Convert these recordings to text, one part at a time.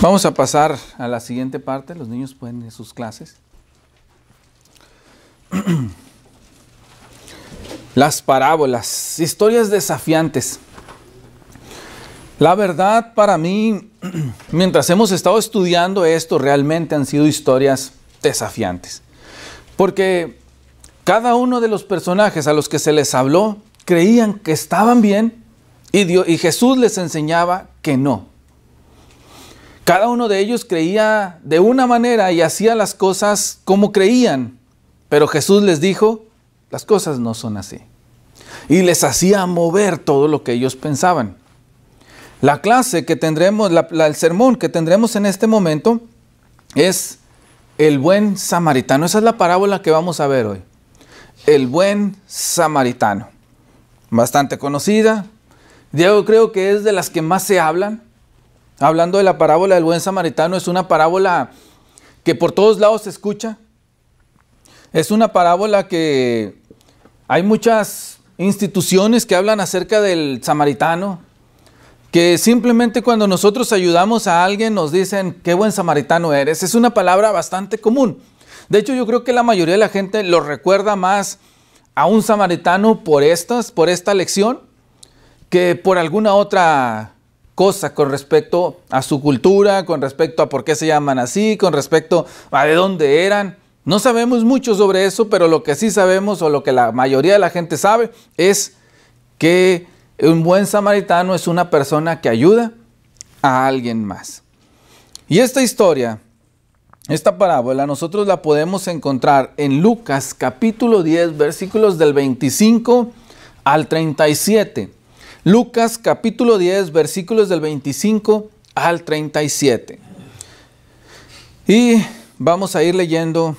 Vamos a pasar a la siguiente parte. Los niños pueden ir a sus clases. Las parábolas, historias desafiantes. La verdad, para mí, mientras hemos estado estudiando esto, realmente han sido historias desafiantes. Porque cada uno de los personajes a los que se les habló creían que estaban bien y Jesús les enseñaba que no. Cada uno de ellos creía de una manera y hacía las cosas como creían, pero Jesús les dijo, las cosas no son así. Y les hacía mover todo lo que ellos pensaban. La clase que tendremos, el sermón que tendremos en este momento es el buen samaritano. Esa es la parábola que vamos a ver hoy. El buen samaritano. Bastante conocida. Yo creo que es de las que más se hablan. Hablando de la parábola del buen samaritano, es una parábola que por todos lados se escucha. Es una parábola que hay muchas instituciones que hablan acerca del samaritano, que simplemente cuando nosotros ayudamos a alguien nos dicen, qué buen samaritano eres. Es una palabra bastante común. De hecho, yo creo que la mayoría de la gente lo recuerda más a un samaritano por esta lección que por alguna otra cosa con respecto a su cultura, con respecto a por qué se llaman así, con respecto a de dónde eran. No sabemos mucho sobre eso, pero lo que sí sabemos, o lo que la mayoría de la gente sabe, es que un buen samaritano es una persona que ayuda a alguien más. Y esta historia, esta parábola, nosotros la podemos encontrar en Lucas capítulo 10, versículos del 25 al 37. Lucas capítulo 10, versículos del 25 al 37. Y vamos a ir leyendo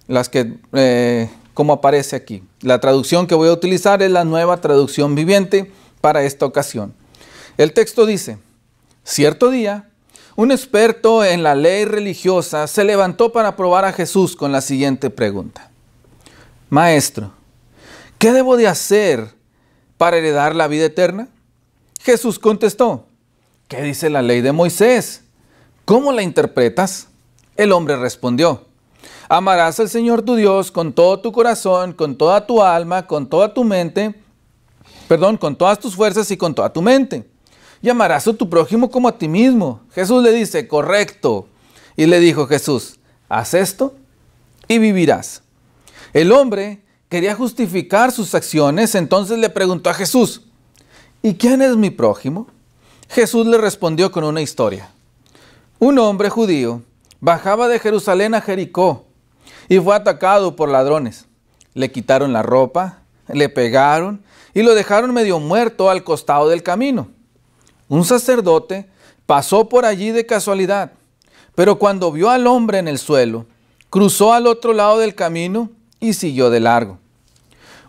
las que, como aparece aquí. La traducción que voy a utilizar es la Nueva Traducción Viviente para esta ocasión. El texto dice, cierto día, un experto en la ley religiosa se levantó para probar a Jesús con la siguiente pregunta. Maestro, ¿qué debo de hacer para heredar la vida eterna? Jesús contestó, ¿qué dice la ley de Moisés? ¿Cómo la interpretas? El hombre respondió, amarás al Señor tu Dios con todo tu corazón, con toda tu alma, con toda tu mente, con todas tus fuerzas y con toda tu mente. Y amarás a tu prójimo como a ti mismo. Jesús le dice, correcto. Y le dijo Jesús, haz esto y vivirás. El hombre quería justificar sus acciones, entonces le preguntó a Jesús, ¿y quién es mi prójimo? Jesús le respondió con una historia. Un hombre judío bajaba de Jerusalén a Jericó y fue atacado por ladrones. Le quitaron la ropa, le pegaron y lo dejaron medio muerto al costado del camino. Un sacerdote pasó por allí de casualidad, pero cuando vio al hombre en el suelo, cruzó al otro lado del camino y siguió de largo.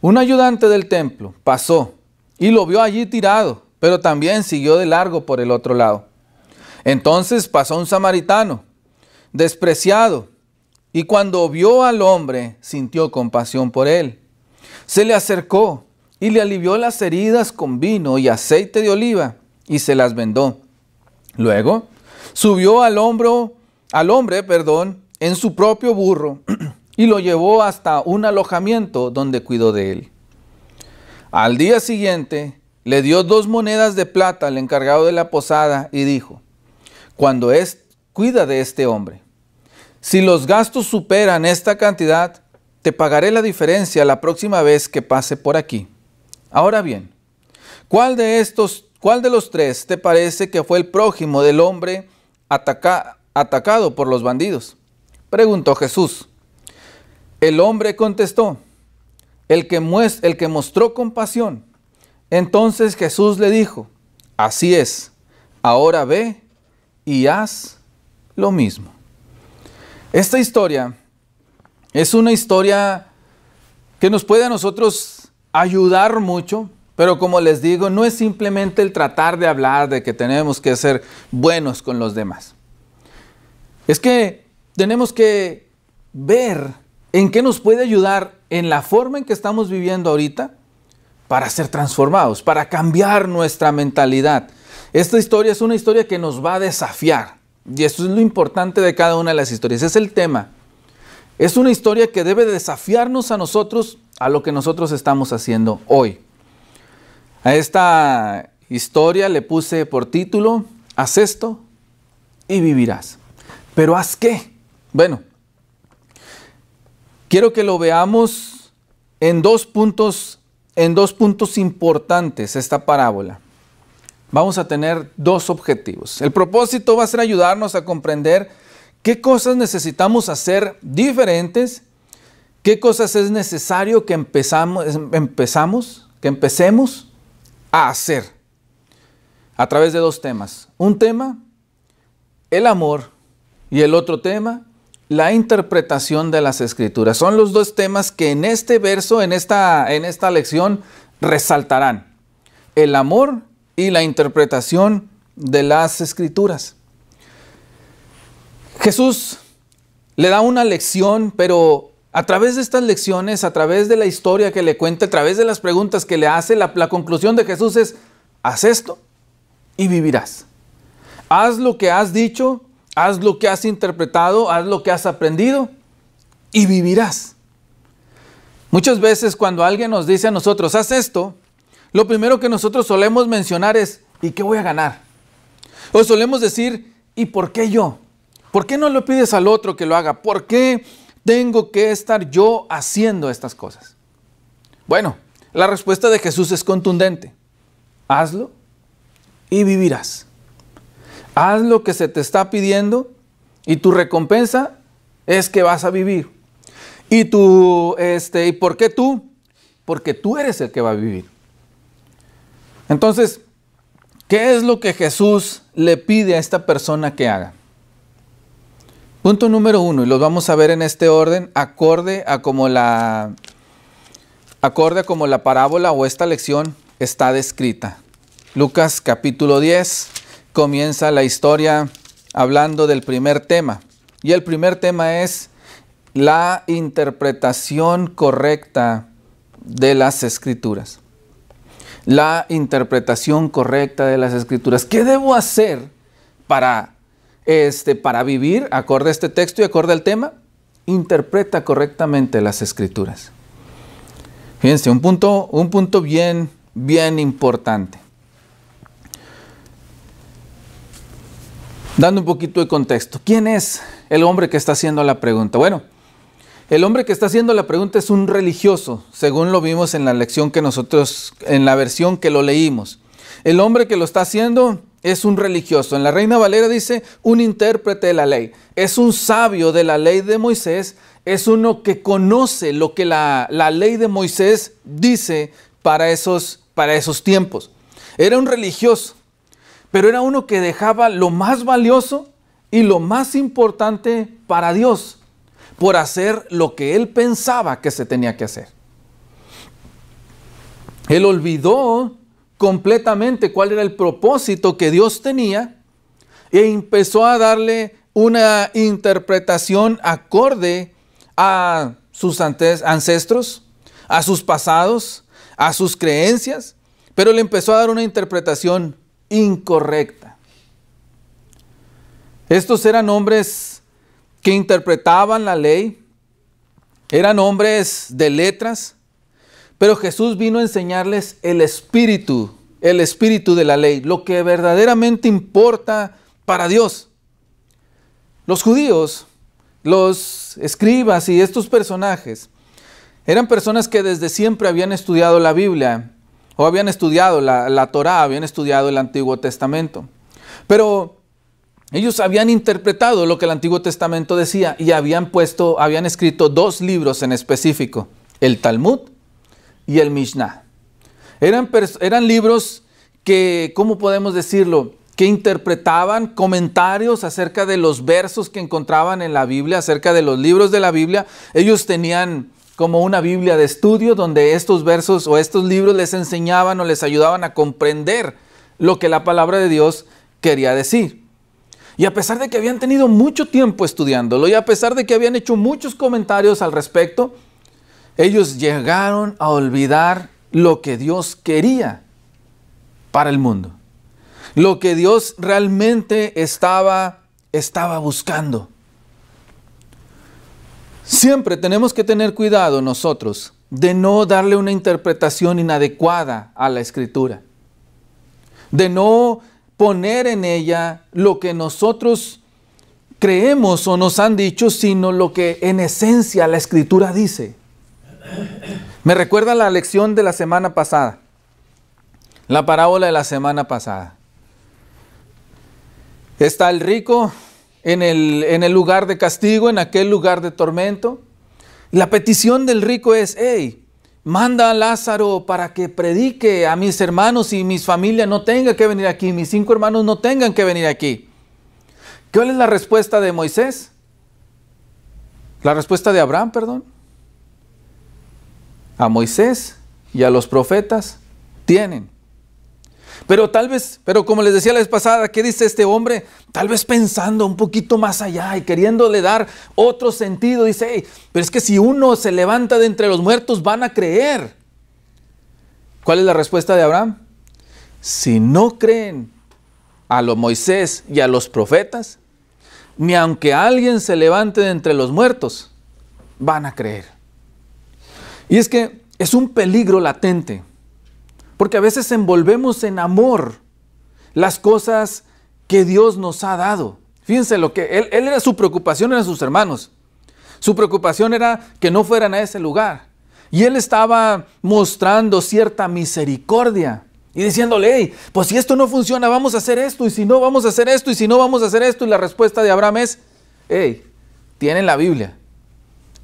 Un ayudante del templo pasó y lo vio allí tirado, pero también siguió de largo por el otro lado. Entonces pasó un samaritano, despreciado, y cuando vio al hombre, sintió compasión por él. Se le acercó y le alivió las heridas con vino y aceite de oliva, y se las vendó. Luego subió al hombre, en su propio burro, y lo llevó hasta un alojamiento donde cuidó de él. Al día siguiente le dio 2 monedas de plata al encargado de la posada y dijo, cuida de este hombre. Si los gastos superan esta cantidad, te pagaré la diferencia la próxima vez que pase por aquí. Ahora bien, ¿cuál de los 3 te parece que fue el prójimo del hombre atacado por los bandidos? Preguntó Jesús. El hombre contestó, el que mostró compasión. Entonces Jesús le dijo, así es, ahora ve y haz lo mismo. Esta historia es una historia que nos puede a nosotros ayudar mucho, pero como les digo, no es simplemente el tratar de hablar de que tenemos que ser buenos con los demás. Es que tenemos que ver en qué nos puede ayudar en la forma en que estamos viviendo ahorita para ser transformados, para cambiar nuestra mentalidad. Esta historia es una historia que nos va a desafiar. Y esto es lo importante de cada una de las historias, es el tema. Es una historia que debe desafiarnos a nosotros a lo que nosotros estamos haciendo hoy. A esta historia le puse por título, haz esto y vivirás. ¿Pero haz qué? Bueno, quiero que lo veamos en dos puntos importantes esta parábola. Vamos a tener dos objetivos. El propósito va a ser ayudarnos a comprender qué cosas necesitamos hacer diferentes, qué cosas es necesario que empecemos a hacer. A través de dos temas. Un tema, el amor, y el otro tema, la interpretación de las Escrituras. Son los dos temas que en este verso, en esta lección, resaltarán. El amor y la interpretación de las Escrituras. Jesús le da una lección, pero a través de estas lecciones, a través de la historia que le cuenta, a través de las preguntas que le hace, la conclusión de Jesús es, haz esto y vivirás. Haz lo que has dicho, haz lo que has interpretado, haz lo que has aprendido y vivirás. Muchas veces cuando alguien nos dice a nosotros, haz esto, lo primero que nosotros solemos mencionar es, ¿y qué voy a ganar? O solemos decir, ¿y por qué yo? ¿Por qué no le pides al otro que lo haga? ¿Por qué tengo que estar yo haciendo estas cosas? Bueno, la respuesta de Jesús es contundente. Hazlo y vivirás. Haz lo que se te está pidiendo y tu recompensa es que vas a vivir. ¿Y por qué tú? Porque tú eres el que va a vivir. Entonces, ¿qué es lo que Jesús le pide a esta persona que haga? Punto número 1, y los vamos a ver en este orden, acorde a como la parábola o esta lección está descrita. Lucas capítulo 10 comienza la historia hablando del primer tema. Y el primer tema es la interpretación correcta de las Escrituras. La interpretación correcta de las Escrituras. ¿Qué debo hacer para vivir acorde a este texto y acorde al tema? Interpreta correctamente las Escrituras. Fíjense, un punto bien importante. Dando un poquito de contexto. ¿Quién es el hombre que está haciendo la pregunta? Bueno, el hombre que está haciendo la pregunta es un religioso, según lo vimos en la lección en la versión que lo leímos. El hombre que lo está haciendo es un religioso. En la Reina Valera dice, un intérprete de la ley. Es un sabio de la ley de Moisés. Es uno que conoce lo que la ley de Moisés dice para esos tiempos. Era un religioso, pero era uno que dejaba lo más valioso y lo más importante para Dios por hacer lo que él pensaba que se tenía que hacer. Él olvidó completamente cuál era el propósito que Dios tenía e empezó a darle una interpretación acorde a sus ancestros, a sus pasados, a sus creencias, pero le empezó a dar una interpretación incorrecta. Estos eran hombres que interpretaban la ley, eran hombres de letras, pero Jesús vino a enseñarles el espíritu de la ley, lo que verdaderamente importa para Dios. Los judíos, los escribas y estos personajes eran personas que desde siempre habían estudiado la Biblia, o habían estudiado la Torá, habían estudiado el Antiguo Testamento. Pero ellos habían interpretado lo que el Antiguo Testamento decía y habían escrito dos libros en específico, el Talmud y el Mishnah. Eran libros que, ¿cómo podemos decirlo?, que interpretaban comentarios acerca de los versos que encontraban en la Biblia, acerca de los libros de la Biblia. Ellos tenían como una Biblia de estudio donde estos versos o estos libros les enseñaban o les ayudaban a comprender lo que la palabra de Dios quería decir. Y a pesar de que habían tenido mucho tiempo estudiándolo y a pesar de que habían hecho muchos comentarios al respecto, ellos llegaron a olvidar lo que Dios quería para el mundo. Lo que Dios realmente estaba estaba buscando. Siempre tenemos que tener cuidado nosotros de no darle una interpretación inadecuada a la Escritura, de no poner en ella lo que nosotros creemos o nos han dicho, sino lo que en esencia la Escritura dice. Me recuerda la lección de la semana pasada, la parábola de la semana pasada. Está el rico en el lugar de castigo, en aquel lugar de tormento. La petición del rico es, hey, manda a Lázaro para que predique a mis hermanos y mis familias no tengan que venir aquí, mis 5 hermanos no tengan que venir aquí. ¿Cuál es la respuesta de Moisés? La respuesta de Abraham, perdón. A Moisés y a los profetas tienen. Pero como les decía la vez pasada, ¿qué dice este hombre? Tal vez pensando un poquito más allá y queriéndole dar otro sentido. Dice, hey, pero es que si uno se levanta de entre los muertos van a creer. ¿Cuál es la respuesta de Abraham? Si no creen a los Moisés y a los profetas, ni aunque alguien se levante de entre los muertos, van a creer. Y es que es un peligro latente. Porque a veces envolvemos en amor las cosas que Dios nos ha dado. Fíjense lo que él era su preocupación, eran sus hermanos. Su preocupación era que no fueran a ese lugar. Y él estaba mostrando cierta misericordia y diciéndole, hey, pues si esto no funciona, vamos a hacer esto, y si no, vamos a hacer esto, y si no, vamos a hacer esto. Y la respuesta de Abraham es, hey, tienen la Biblia.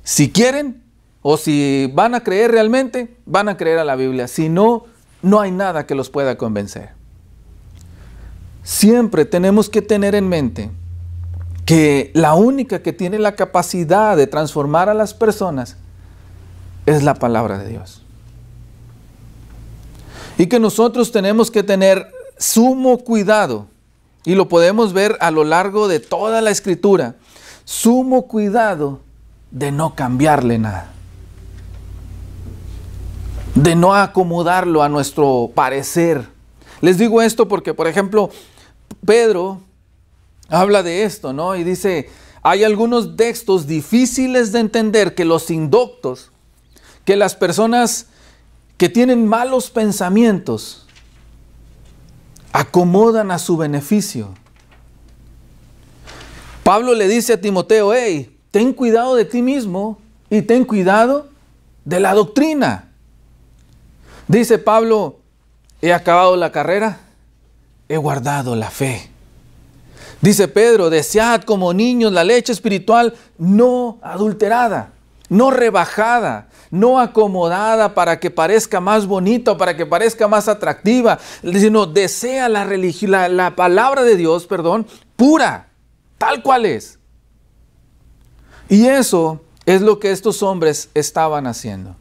Si quieren, o si van a creer realmente, van a creer a la Biblia. Si no, no hay nada que los pueda convencer. Siempre tenemos que tener en mente que la única que tiene la capacidad de transformar a las personas es la palabra de Dios. Y que nosotros tenemos que tener sumo cuidado, y lo podemos ver a lo largo de toda la Escritura, sumo cuidado de no cambiarle nada. De no acomodarlo a nuestro parecer. Les digo esto porque, por ejemplo, Pedro habla de esto, ¿no? Y dice, hay algunos textos difíciles de entender que los indoctos, que las personas que tienen malos pensamientos, acomodan a su beneficio. Pablo le dice a Timoteo, hey, ten cuidado de ti mismo y ten cuidado de la doctrina. Dice Pablo, he acabado la carrera, he guardado la fe. Dice Pedro, desead como niños la leche espiritual no adulterada, no rebajada, no acomodada para que parezca más bonita, para que parezca más atractiva, sino desea la palabra de Dios, pura, tal cual es. Y eso es lo que estos hombres estaban haciendo.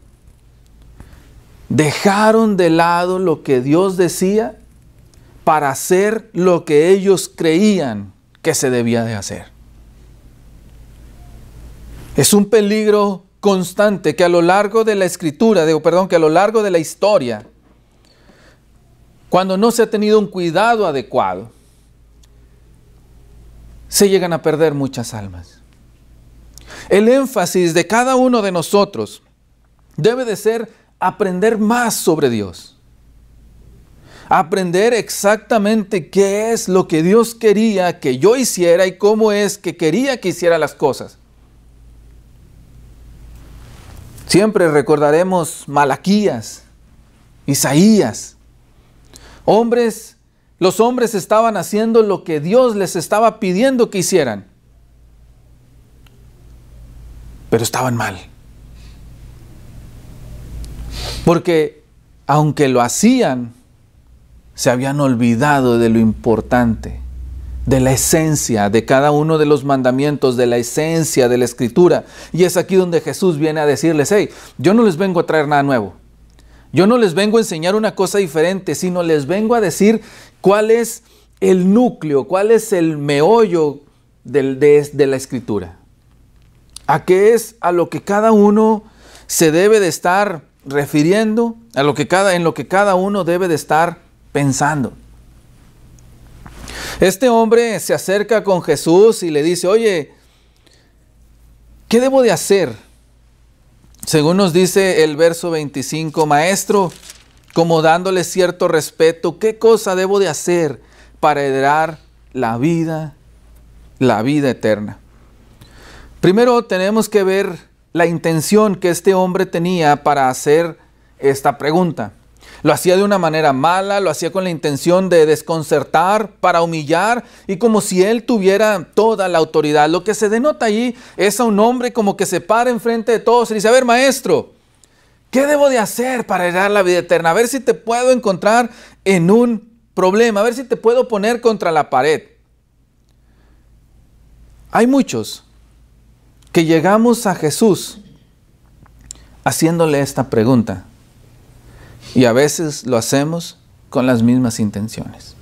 Dejaron de lado lo que Dios decía para hacer lo que ellos creían que se debía de hacer. Es un peligro constante que a lo largo de la Escritura, que a lo largo de la historia, cuando no se ha tenido un cuidado adecuado, se llegan a perder muchas almas. El énfasis de cada uno de nosotros debe de ser aprender más sobre Dios. Aprender exactamente qué es lo que Dios quería que yo hiciera y cómo es que quería que hiciera las cosas. Siempre recordaremos Malaquías, Isaías. Los hombres estaban haciendo lo que Dios les estaba pidiendo que hicieran. Pero estaban mal. Porque aunque lo hacían, se habían olvidado de lo importante, de la esencia de cada uno de los mandamientos, de la esencia de la Escritura. Y es aquí donde Jesús viene a decirles, hey, yo no les vengo a traer nada nuevo. Yo no les vengo a enseñar una cosa diferente, sino les vengo a decir cuál es el núcleo, cuál es el meollo de la Escritura. A qué es a lo que cada uno se debe de estar refiriendo, en lo que cada uno debe de estar pensando. Este hombre se acerca con Jesús y le dice, oye, ¿qué debo de hacer? Según nos dice el verso 25, Maestro, como dándole cierto respeto, ¿qué cosa debo de hacer para heredar la vida eterna? Primero tenemos que ver la intención que este hombre tenía para hacer esta pregunta. Lo hacía de una manera mala, lo hacía con la intención de desconcertar, para humillar y como si él tuviera toda la autoridad. Lo que se denota allí es a un hombre como que se para enfrente de todos y dice, a ver, maestro, ¿qué debo de hacer para heredar la vida eterna? A ver si te puedo encontrar en un problema, a ver si te puedo poner contra la pared. Hay muchos que llegamos a Jesús haciéndole esta pregunta. Y a veces lo hacemos con las mismas intenciones.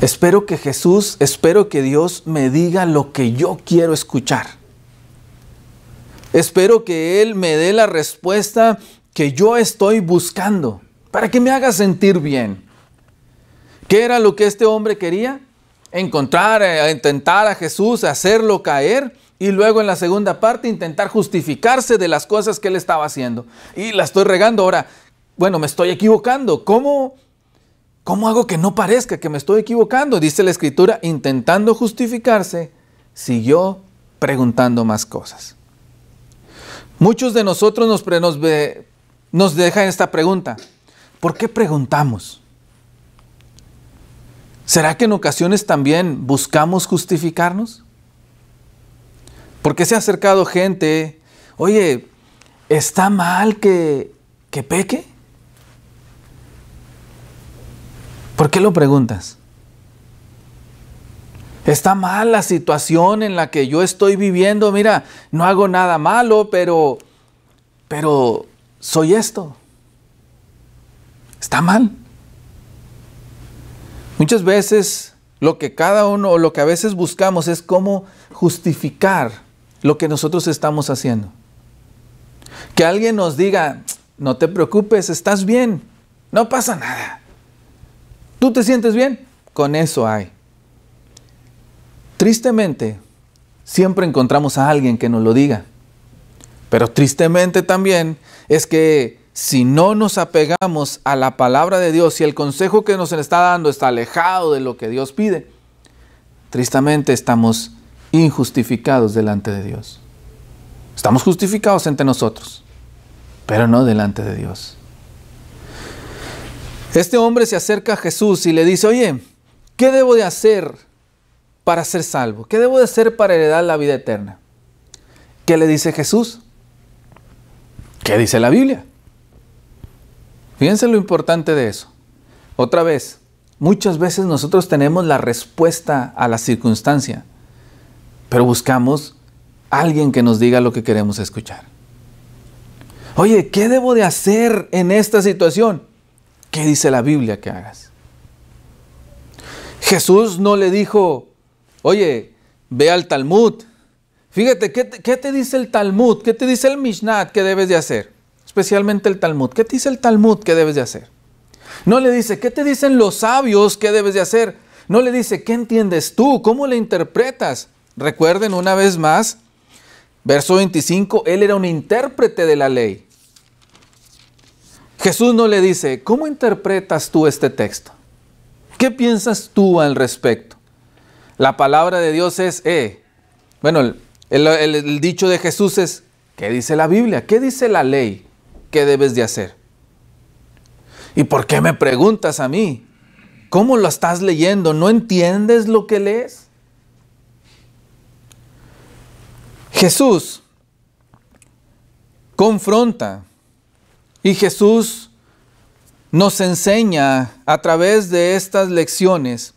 Espero que Dios me diga lo que yo quiero escuchar. Espero que Él me dé la respuesta que yo estoy buscando para que me haga sentir bien. ¿Qué era lo que este hombre quería? Intentar a Jesús, hacerlo caer. Y luego en la segunda parte intentar justificarse de las cosas que él estaba haciendo. Y la estoy regando ahora. Bueno, me estoy equivocando. ¿Cómo hago que no parezca que me estoy equivocando? Dice la Escritura, intentando justificarse, siguió preguntando más cosas. Muchos de nosotros nos dejan esta pregunta. ¿Por qué preguntamos? ¿Será que en ocasiones también buscamos justificarnos? Porque se ha acercado gente, oye, ¿está mal que peque? ¿Por qué lo preguntas? ¿Está mal la situación en la que yo estoy viviendo? Mira, no hago nada malo, pero soy esto. ¿Está mal? Muchas veces lo que cada uno o lo que a veces buscamos es cómo justificar lo que nosotros estamos haciendo. Que alguien nos diga, no te preocupes, estás bien, no pasa nada. ¿Tú te sientes bien? Con eso hay. Tristemente, siempre encontramos a alguien que nos lo diga. Pero tristemente también es que si no nos apegamos a la palabra de Dios y el consejo que nos está dando está alejado de lo que Dios pide, tristemente estamos injustificados delante de Dios. Estamos justificados entre nosotros, pero no delante de Dios. Este hombre se acerca a Jesús y le dice, oye, ¿qué debo de hacer para ser salvo? ¿Qué debo de hacer para heredar la vida eterna? ¿Qué le dice Jesús? ¿Qué dice la Biblia? Fíjense lo importante de eso. Otra vez, muchas veces nosotros tenemos la respuesta a la circunstancia, pero buscamos a alguien que nos diga lo que queremos escuchar. Oye, ¿qué debo de hacer en esta situación? ¿Qué dice la Biblia que hagas? Jesús no le dijo, oye, ve al Talmud. Fíjate, ¿qué te dice el Talmud? ¿Qué te dice el Mishnah que debes de hacer? Especialmente el Talmud. ¿Qué te dice el Talmud que debes de hacer? No le dice, ¿qué te dicen los sabios que debes de hacer? No le dice, ¿qué entiendes tú? ¿Cómo le interpretas? Recuerden una vez más, verso 25, él era un intérprete de la ley. Jesús no le dice, ¿cómo interpretas tú este texto? ¿Qué piensas tú al respecto? La palabra de Dios es, el dicho de Jesús es, ¿qué dice la Biblia? ¿Qué dice la ley? ¿Qué debes de hacer? ¿Y por qué me preguntas a mí? ¿Cómo lo estás leyendo? ¿No entiendes lo que lees? Jesús confronta y Jesús nos enseña a través de estas lecciones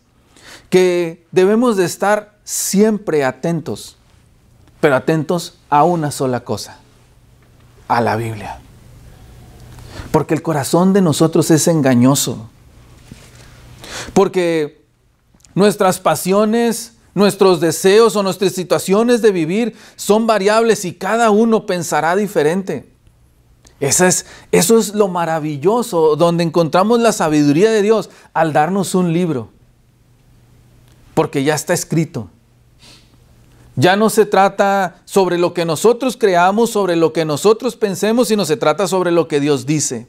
que debemos de estar siempre atentos, pero atentos a una sola cosa, a la Biblia. Porque el corazón de nosotros es engañoso. Porque nuestras pasiones, nuestros deseos o nuestras situaciones de vivir son variables y cada uno pensará diferente. Eso es lo maravilloso, donde encontramos la sabiduría de Dios al darnos un libro. Porque ya está escrito. Ya no se trata sobre lo que nosotros creamos, sobre lo que nosotros pensemos, sino se trata sobre lo que Dios dice.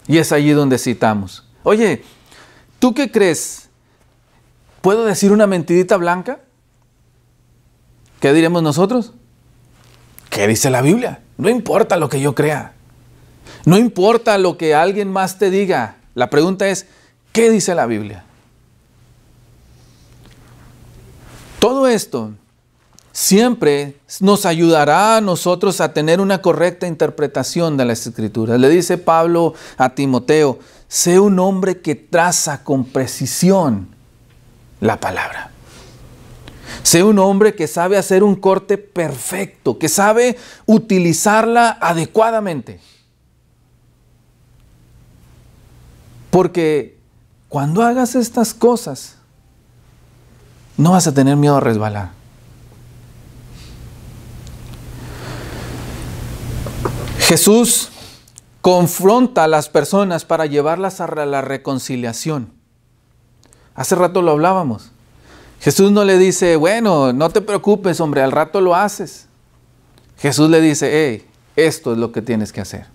Y es allí donde citamos. Oye, ¿tú qué crees? ¿Puedo decir una mentirita blanca? ¿Qué diremos nosotros? ¿Qué dice la Biblia? No importa lo que yo crea. No importa lo que alguien más te diga. La pregunta es, ¿qué dice la Biblia? Todo esto siempre nos ayudará a nosotros a tener una correcta interpretación de las Escrituras. Le dice Pablo a Timoteo, sé un hombre que traza con precisión la palabra. Sé un hombre que sabe hacer un corte perfecto, que sabe utilizarla adecuadamente. Porque cuando hagas estas cosas, no vas a tener miedo a resbalar. Jesús confronta a las personas para llevarlas a la reconciliación. Hace rato lo hablábamos. Jesús no le dice, bueno, no te preocupes, hombre, al rato lo haces. Jesús le dice, hey, esto es lo que tienes que hacer.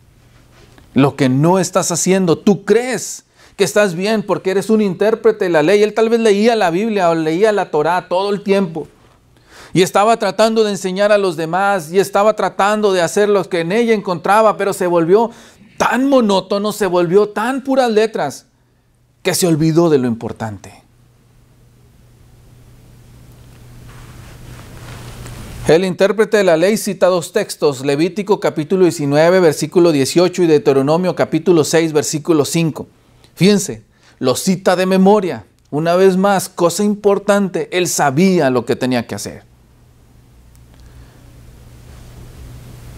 Lo que no estás haciendo, tú crees que estás bien porque eres un intérprete de la ley. Él tal vez leía la Biblia o leía la Torá todo el tiempo. Y estaba tratando de enseñar a los demás y estaba tratando de hacer lo que en ella encontraba, pero se volvió tan monótono, se volvió tan puras letras, que se olvidó de lo importante. El intérprete de la ley cita dos textos, Levítico capítulo 19, versículo 18 y Deuteronomio capítulo 6, versículo 5. Fíjense, lo cita de memoria. Una vez más, cosa importante, él sabía lo que tenía que hacer.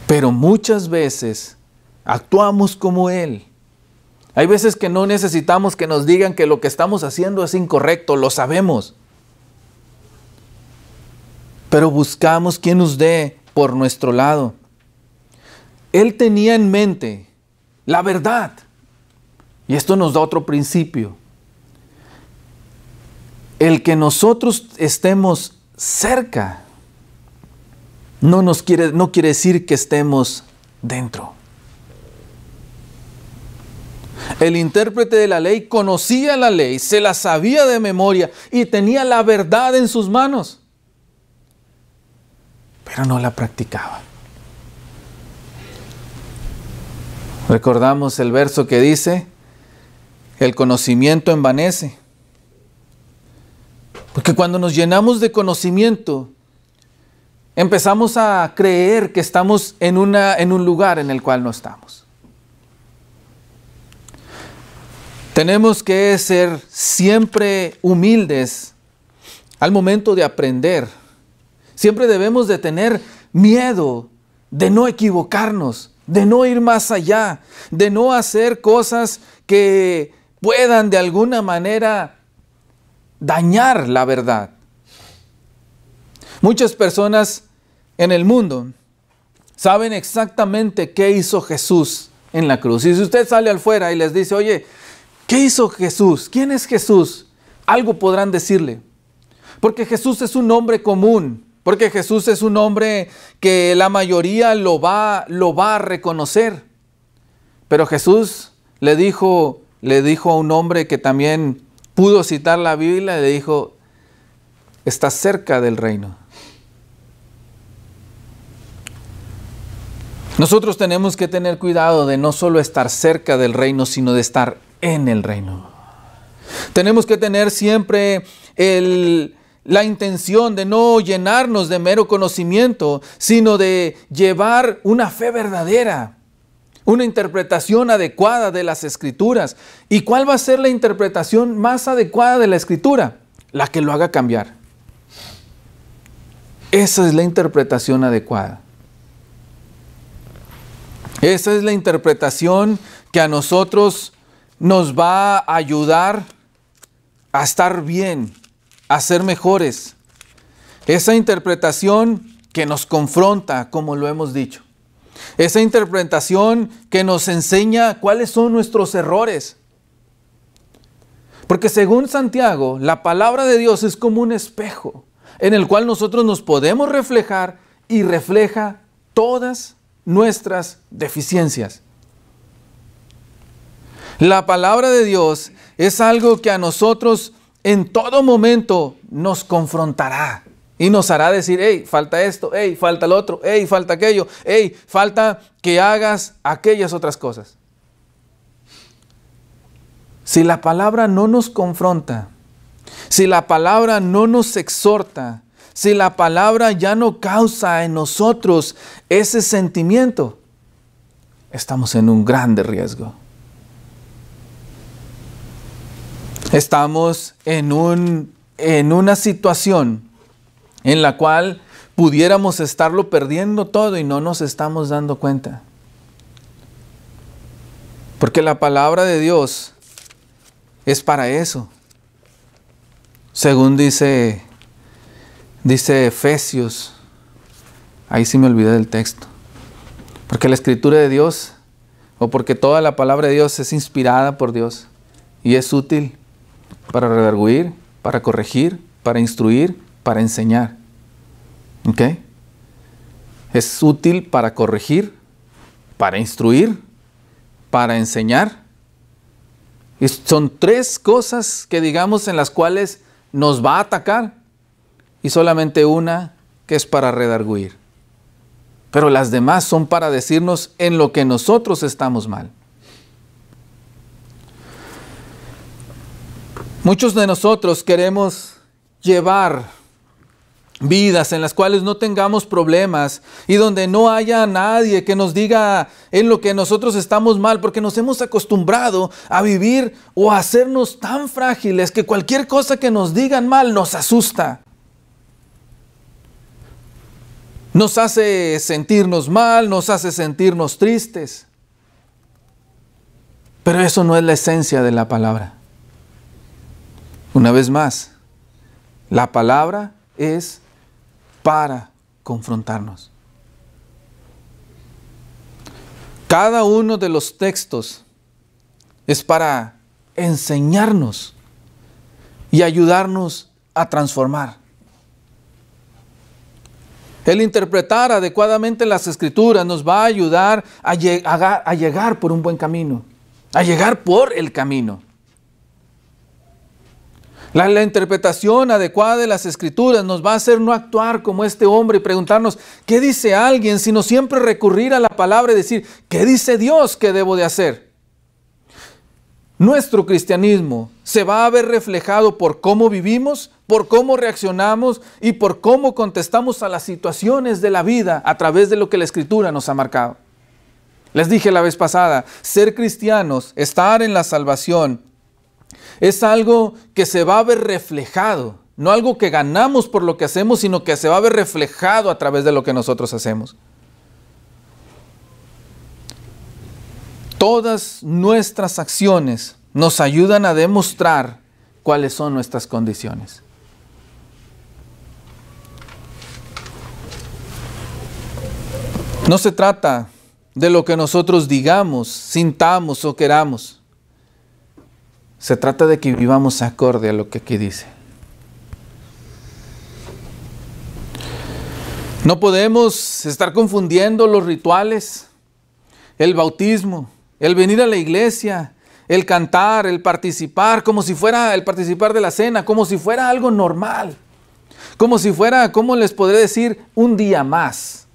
Pero muchas veces actuamos como él. Hay veces que no necesitamos que nos digan que lo que estamos haciendo es incorrecto, lo sabemos. Pero buscamos quien nos dé por nuestro lado. Él tenía en mente la verdad. Y esto nos da otro principio. El que nosotros estemos cerca no quiere decir que estemos dentro. El intérprete de la ley conocía la ley, se la sabía de memoria y tenía la verdad en sus manos, pero no la practicaba. Recordamos el verso que dice, el conocimiento envanece. Porque cuando nos llenamos de conocimiento, empezamos a creer que estamos en un lugar en el cual no estamos. Tenemos que ser siempre humildes al momento de aprender. Siempre debemos de tener miedo de no equivocarnos, de no ir más allá, de no hacer cosas que puedan de alguna manera dañar la verdad. Muchas personas en el mundo saben exactamente qué hizo Jesús en la cruz. Y si usted sale afuera y les dice, oye, ¿qué hizo Jesús? ¿Quién es Jesús? Algo podrán decirle. Porque Jesús es un nombre común. Porque Jesús es un hombre que la mayoría lo va a reconocer. Pero Jesús le dijo a un hombre que también pudo citar la Biblia, le dijo, estás cerca del reino. Nosotros tenemos que tener cuidado de no solo estar cerca del reino, sino de estar en el reino. Tenemos que tener siempre la intención de no llenarnos de mero conocimiento, sino de llevar una fe verdadera, una interpretación adecuada de las Escrituras. ¿Y cuál va a ser la interpretación más adecuada de la Escritura? La que lo haga cambiar. Esa es la interpretación adecuada. Esa es la interpretación que a nosotros nos va a ayudar a estar bien, a ser mejores. Esa interpretación que nos confronta, como lo hemos dicho. Esa interpretación que nos enseña cuáles son nuestros errores. Porque según Santiago, la palabra de Dios es como un espejo en el cual nosotros nos podemos reflejar y refleja todas nuestras deficiencias. La palabra de Dios es algo que a nosotros en todo momento nos confrontará y nos hará decir, hey, falta esto, hey, falta el otro, hey, falta aquello, hey, falta que hagas aquellas otras cosas. Si la palabra no nos confronta, si la palabra no nos exhorta, si la palabra ya no causa en nosotros ese sentimiento, estamos en un grande riesgo. Estamos en una situación en la cual pudiéramos estarlo perdiendo todo y no nos estamos dando cuenta. Porque la palabra de Dios es para eso. Según dice Efesios, ahí sí me olvidé del texto. Porque la escritura de Dios, o porque toda la palabra de Dios es inspirada por Dios y es útil para redarguir, para corregir, para instruir, para enseñar. ¿Ok? Es útil para corregir, para instruir, para enseñar. Y son tres cosas que digamos en las cuales nos va a atacar. Y solamente una que es para redarguir. Pero las demás son para decirnos en lo que nosotros estamos mal. Muchos de nosotros queremos llevar vidas en las cuales no tengamos problemas y donde no haya nadie que nos diga en lo que nosotros estamos mal, porque nos hemos acostumbrado a vivir o a hacernos tan frágiles que cualquier cosa que nos digan mal nos asusta. Nos hace sentirnos mal, nos hace sentirnos tristes. Pero eso no es la esencia de la palabra. Una vez más, la palabra es para confrontarnos. Cada uno de los textos es para enseñarnos y ayudarnos a transformar. El interpretar adecuadamente las Escrituras nos va a ayudar a llegar por un buen camino, a llegar por el camino. La interpretación adecuada de las Escrituras nos va a hacer no actuar como este hombre y preguntarnos, ¿qué dice alguien? Sino siempre recurrir a la palabra y decir, ¿qué dice Dios que debo de hacer? Nuestro cristianismo se va a ver reflejado por cómo vivimos, por cómo reaccionamos y por cómo contestamos a las situaciones de la vida a través de lo que la Escritura nos ha marcado. Les dije la vez pasada, ser cristianos, estar en la salvación, es algo que se va a ver reflejado, no algo que ganamos por lo que hacemos, sino que se va a ver reflejado a través de lo que nosotros hacemos. Todas nuestras acciones nos ayudan a demostrar cuáles son nuestras condiciones. No se trata de lo que nosotros digamos, sintamos o queramos. Se trata de que vivamos acorde a lo que aquí dice. No podemos estar confundiendo los rituales, el bautismo, el venir a la iglesia, el cantar, el participar, como si fuera el participar de la cena, como si fuera algo normal. Como si fuera, ¿cómo les podré decir? Un día más.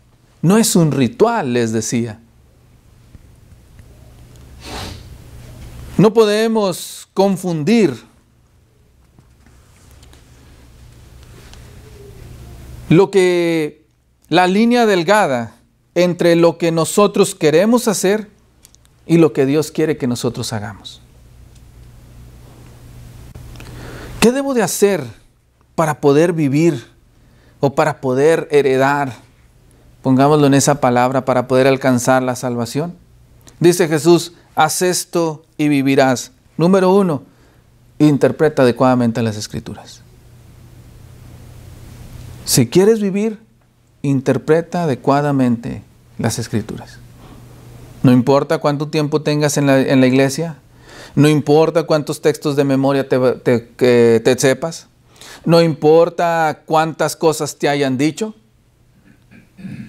No es un ritual, les decía. No podemos confundir la línea delgada entre lo que nosotros queremos hacer y lo que Dios quiere que nosotros hagamos. ¿Qué debo de hacer para poder vivir o para poder heredar? Pongámoslo en esa palabra, para poder alcanzar la salvación. Dice Jesús, haz esto y vivirás. Número 1, interpreta adecuadamente las Escrituras. Si quieres vivir, interpreta adecuadamente las Escrituras. No importa cuánto tiempo tengas en la iglesia, no importa cuántos textos de memoria que te sepas, no importa cuántas cosas te hayan dicho,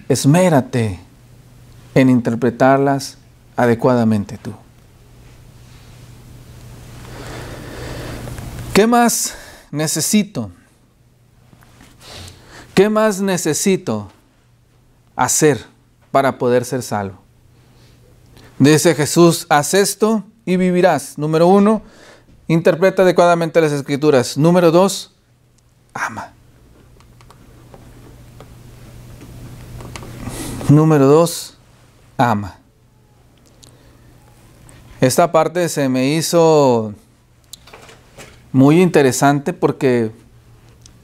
esmérate en interpretarlas adecuadamente tú. ¿Qué más necesito? ¿Qué más necesito hacer para poder ser salvo? Dice Jesús, haz esto y vivirás. Número 1, interpreta adecuadamente las Escrituras. Número 2, ama. Número 2, ama. Esta parte se me hizo muy interesante porque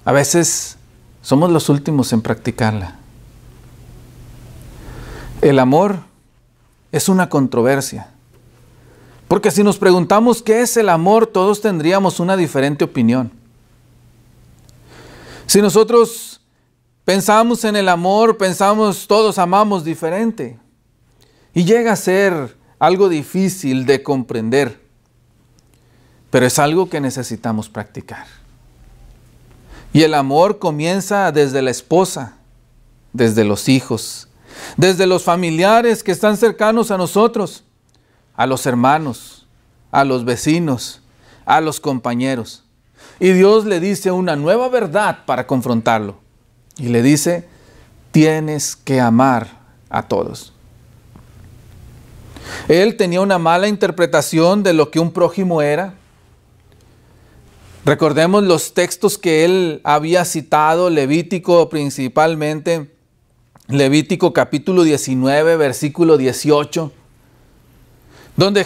a veces somos los últimos en practicarla. El amor es una controversia. Porque si nos preguntamos qué es el amor, todos tendríamos una diferente opinión. Si nosotros pensamos en el amor, todos amamos diferente. Y llega a ser algo difícil de comprender. Pero es algo que necesitamos practicar. Y el amor comienza desde la esposa, desde los hijos, desde los familiares que están cercanos a nosotros, a los hermanos, a los vecinos, a los compañeros. Y Dios le dice una nueva verdad para confrontarlo. Y le dice, tienes que amar a todos. Él tenía una mala interpretación de lo que un prójimo era. Recordemos los textos que él había citado, Levítico principalmente, Levítico capítulo 19, versículo 18, donde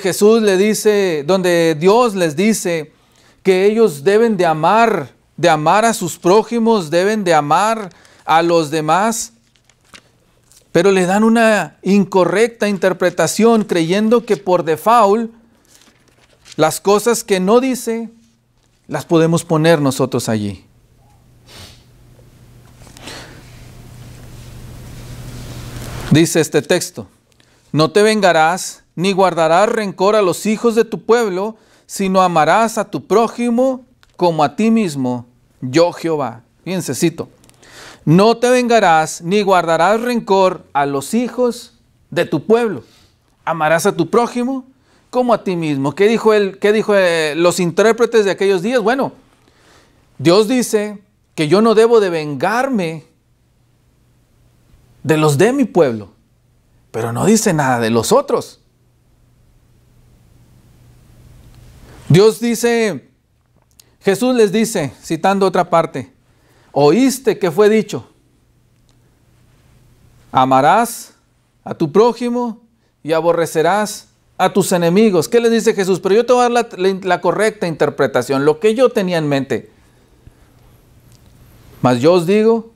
Dios les dice que ellos deben de amar a sus prójimos, deben de amar a los demás, pero le dan una incorrecta interpretación creyendo que por default las cosas que no dice las podemos poner nosotros allí. Dice este texto, no te vengarás ni guardarás rencor a los hijos de tu pueblo, sino amarás a tu prójimo como a ti mismo, yo Jehová. Fíjense, cito, no te vengarás ni guardarás rencor a los hijos de tu pueblo. Amarás a tu prójimo como a ti mismo. ¿Qué dijo los intérpretes de aquellos días? Bueno, Dios dice que yo no debo de vengarme de los de mi pueblo, pero no dice nada de los otros. Jesús les dice, citando otra parte, oíste que fue dicho, amarás a tu prójimo y aborrecerás a tus enemigos. ¿Qué les dice Jesús? Pero yo te voy a dar la correcta interpretación, lo que yo tenía en mente. Mas yo os digo,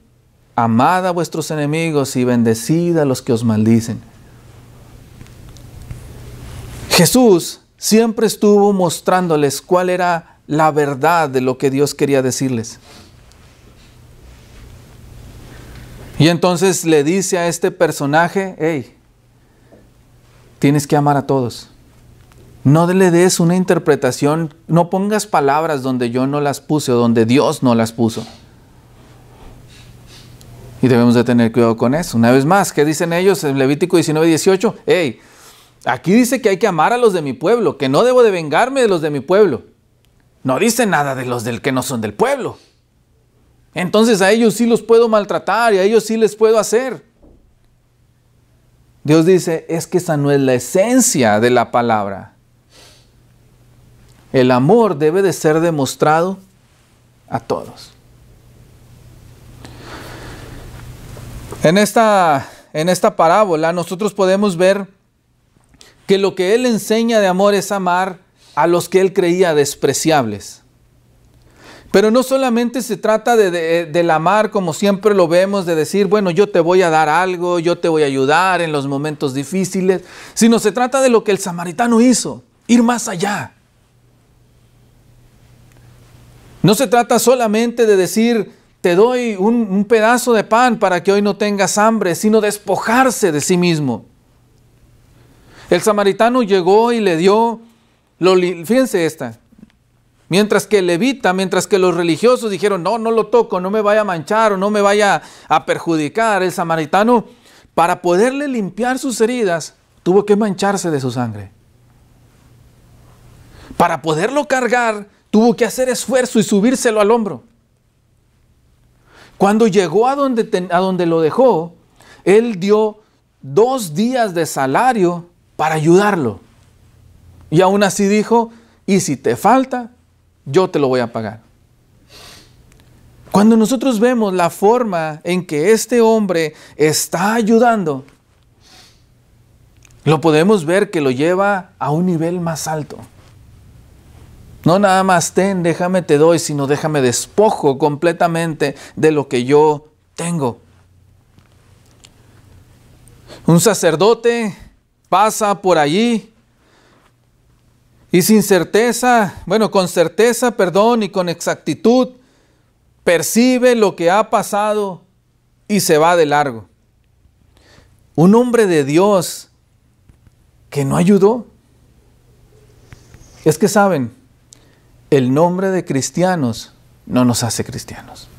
amad a vuestros enemigos y bendecid a los que os maldicen. Jesús siempre estuvo mostrándoles cuál era la verdad de lo que Dios quería decirles. Y entonces le dice a este personaje, hey, tienes que amar a todos. No le des una interpretación, no pongas palabras donde yo no las puse o donde Dios no las puso. Y debemos de tener cuidado con eso. Una vez más, ¿qué dicen ellos en Levítico 19, 18? Hey, aquí dice que hay que amar a los de mi pueblo, que no debo de vengarme de los de mi pueblo. No dice nada de los que no son del pueblo. Entonces a ellos sí los puedo maltratar y a ellos sí les puedo hacer. Dios dice, es que esa no es la esencia de la palabra. El amor debe de ser demostrado a todos. En esta parábola nosotros podemos ver que lo que Él enseña de amor es amar a los que Él creía despreciables. Pero no solamente se trata del amar como siempre lo vemos, de decir, bueno, yo te voy a dar algo, yo te voy a ayudar en los momentos difíciles, sino se trata de lo que el samaritano hizo, ir más allá. No se trata solamente de decir, te doy un pedazo de pan para que hoy no tengas hambre, sino despojarse de sí mismo. El samaritano llegó y le dio, fíjense esta, mientras que el levita, mientras que los religiosos dijeron, no lo toco, no me vaya a manchar o no me vaya a perjudicar, el samaritano, para poderle limpiar sus heridas, tuvo que mancharse de su sangre. Para poderlo cargar, tuvo que hacer esfuerzo y subírselo al hombro. Cuando llegó a donde lo dejó, él dio 2 días de salario para ayudarlo. Y aún así dijo, y si te falta, yo te lo voy a pagar. Cuando nosotros vemos la forma en que este hombre está ayudando, lo podemos ver que lo lleva a un nivel más alto. No nada más déjame te doy, sino déjame despojo completamente de lo que yo tengo. Un sacerdote pasa por allí y con certeza, y con exactitud, percibe lo que ha pasado y se va de largo. Un hombre de Dios que no ayudó. Es que saben, el nombre de cristianos no nos hace cristianos.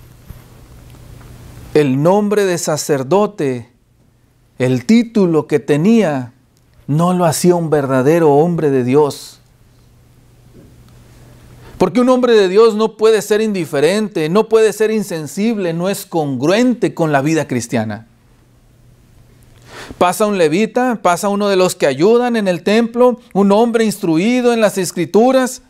El nombre de sacerdote, el título que tenía, no lo hacía un verdadero hombre de Dios. Porque un hombre de Dios no puede ser indiferente, no puede ser insensible, no es congruente con la vida cristiana. Pasa un levita, pasa uno de los que ayudan en el templo, un hombre instruido en las escrituras,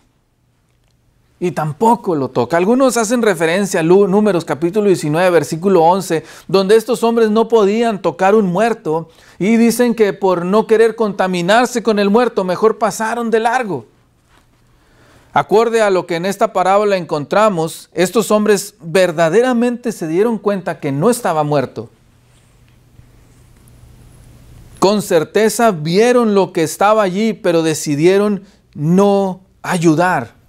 y tampoco lo toca. Algunos hacen referencia a Números capítulo 19, versículo 11, donde estos hombres no podían tocar un muerto y dicen que por no querer contaminarse con el muerto, mejor pasaron de largo. Acorde a lo que en esta parábola encontramos, estos hombres verdaderamente se dieron cuenta que no estaba muerto. Con certeza vieron lo que estaba allí, pero decidieron no ayudar.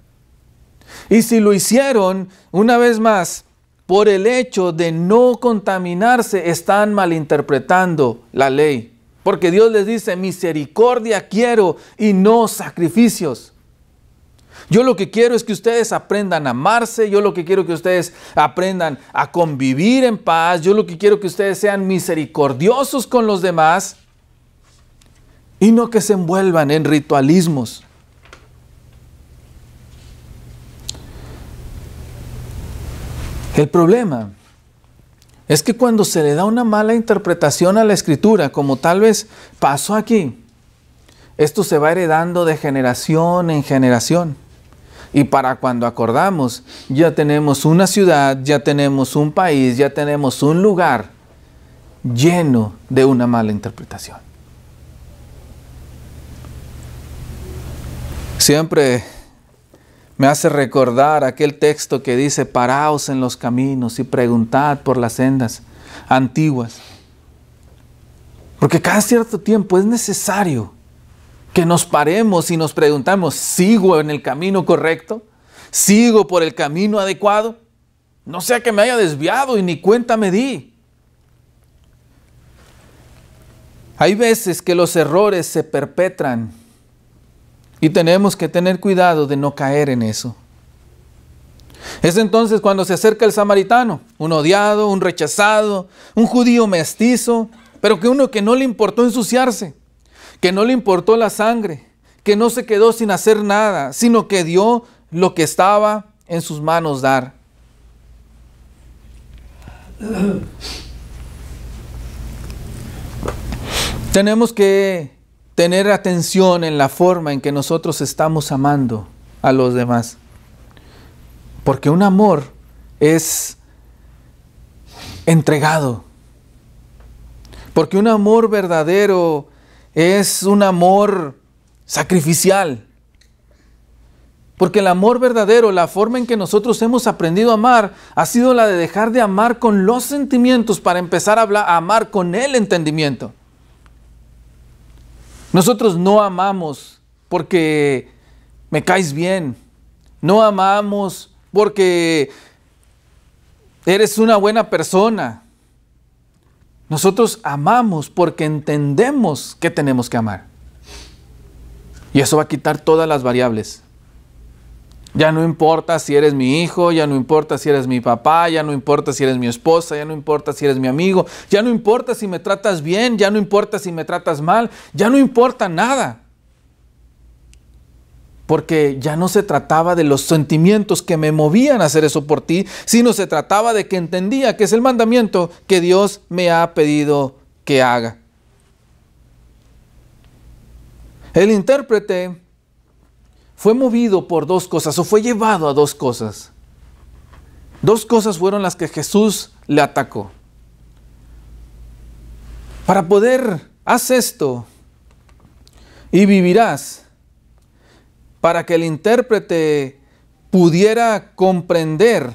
Y si lo hicieron, una vez más, por el hecho de no contaminarse, están malinterpretando la ley. Porque Dios les dice, misericordia quiero y no sacrificios. Yo lo que quiero es que ustedes aprendan a amarse, yo lo que quiero que ustedes aprendan a convivir en paz, yo lo que quiero que ustedes sean misericordiosos con los demás y no que se envuelvan en ritualismos. El problema es que cuando se le da una mala interpretación a la Escritura, como tal vez pasó aquí, esto se va heredando de generación en generación. Y para cuando acordamos, ya tenemos una ciudad, ya tenemos un país, ya tenemos un lugar lleno de una mala interpretación. Siempre me hace recordar aquel texto que dice, paraos en los caminos y preguntad por las sendas antiguas. Porque cada cierto tiempo es necesario que nos paremos y nos preguntamos, ¿sigo en el camino correcto? ¿Sigo por el camino adecuado? No sea que me haya desviado y ni cuenta me di. Hay veces que los errores se perpetran y tenemos que tener cuidado de no caer en eso. Es entonces cuando se acerca el samaritano, un odiado, un rechazado, un judío mestizo, pero que uno que no le importó ensuciarse, que no le importó la sangre, que no se quedó sin hacer nada, sino que dio lo que estaba en sus manos dar. Tenemos que tener atención en la forma en que nosotros estamos amando a los demás. Porque un amor es entregado. Porque un amor verdadero es un amor sacrificial. Porque el amor verdadero, la forma en que nosotros hemos aprendido a amar, ha sido la de dejar de amar con los sentimientos para empezar a amar con el entendimiento. Nosotros no amamos porque me caes bien. No amamos porque eres una buena persona. Nosotros amamos porque entendemos que tenemos que amar. Y eso va a quitar todas las variables. Ya no importa si eres mi hijo, ya no importa si eres mi papá, ya no importa si eres mi esposa, ya no importa si eres mi amigo, ya no importa si me tratas bien, ya no importa si me tratas mal, ya no importa nada. Porque ya no se trataba de los sentimientos que me movían a hacer eso por ti, sino se trataba de que entendía que es el mandamiento que Dios me ha pedido que haga. El intérprete fue movido por dos cosas, o fue llevado a dos cosas. Dos cosas fueron las que Jesús le atacó. Para poder, haz esto y vivirás. Para que el intérprete pudiera comprender,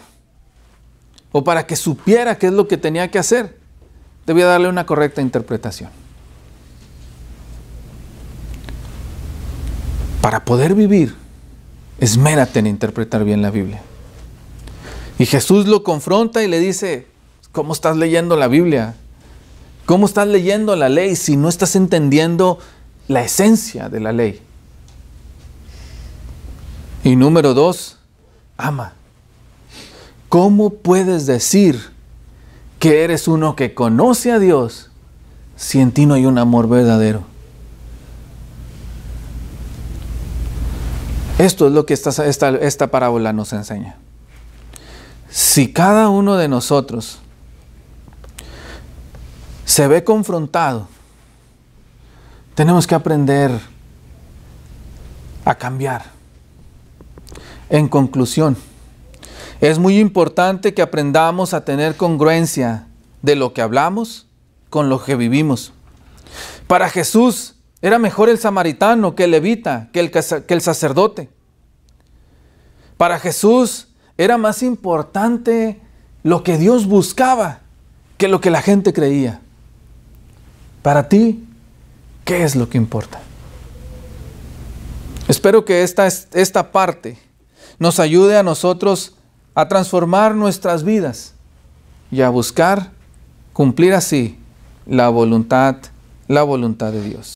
o para que supiera qué es lo que tenía que hacer, debía darle una correcta interpretación. Para poder vivir, esmérate en interpretar bien la Biblia. Y Jesús lo confronta y le dice, ¿cómo estás leyendo la Biblia? ¿Cómo estás leyendo la ley si no estás entendiendo la esencia de la ley? Y número 2, ama. ¿Cómo puedes decir que eres uno que conoce a Dios si en ti no hay un amor verdadero? Esto es lo que esta parábola nos enseña. Si cada uno de nosotros se ve confrontado, tenemos que aprender a cambiar. En conclusión, es muy importante que aprendamos a tener congruencia de lo que hablamos con lo que vivimos. Para Jesús, era mejor el samaritano que el levita, que el sacerdote. Para Jesús era más importante lo que Dios buscaba que lo que la gente creía. Para ti, ¿qué es lo que importa? Espero que esta parte nos ayude a nosotros a transformar nuestras vidas y a buscar cumplir así la voluntad de Dios.